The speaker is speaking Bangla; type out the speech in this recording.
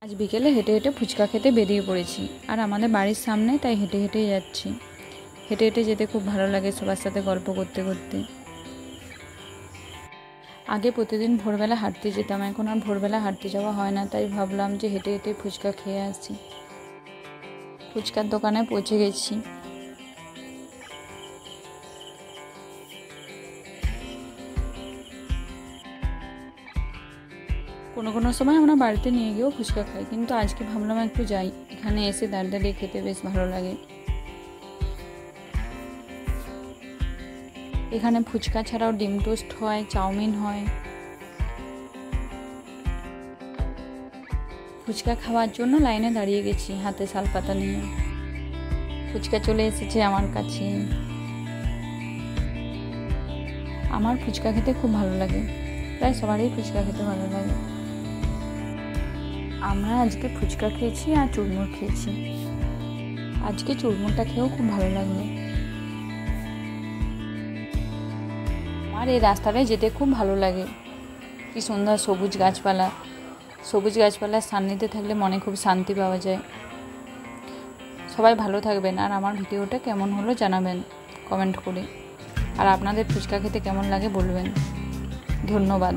আজ বিকেলে হেঁটে হেঁটে ফুচকা খেতে বেরিয়ে পড়েছি, আর আমাদের বাড়ির সামনে, তাই হেঁটে হেঁটেই যাচ্ছি। হেঁটে হেঁটে যেতে খুব ভালো লাগে সবার সাথে গল্প করতে করতে। আগে প্রতিদিন ভোরবেলা হাঁটতে যেতাম, এখন আর ভোরবেলা হাঁটতে যাওয়া হয় না, তাই ভাবলাম যে হেঁটে হেঁটে ফুচকা খেয়ে আসি। ফুচকার দোকানে পৌঁছে গেছি। কোনো কোনো সময় আমরা বাড়িতে নিয়ে গিয়েও ফুচকা খাই, কিন্তু আজকে ভাবলাম একটু যাই, এখানে এসে দাঁড়িয়ে দাঁড়িয়ে খেতে বেশ ভালো লাগে। এখানে ফুচকা ছাড়াও ডিম টোস্ট হয়, চাউমিন হয়। ফুচকা খাওয়ার জন্য লাইনে দাঁড়িয়ে গেছি হাতে শালপাতা নিয়ে। ফুচকা চলে এসেছে আমার কাছে। আমার ফুচকা খেতে খুব ভালো লাগে, প্রায় সবারই ফুচকা খেতে ভালো লাগে। আমরা আজকে ফুচকা খেয়েছি আর চুরমুর খেয়েছি। আজকে চুরমুরটা খেয়েও খুব ভালো লাগলো। আমার এই রাস্তাটায় যেতে খুব ভালো লাগে। কি সুন্দর সবুজ গাছপালা, সবুজ গাছপালার সান্নিধ্যে থাকলে মনে খুব শান্তি পাওয়া যায়। সবাই ভালো থাকবেন, আর আমার ভিডিওটা কেমন হলো জানাবেন কমেন্ট করে। আর আপনাদের ফুচকা খেতে কেমন লাগে বলবেন। ধন্যবাদ।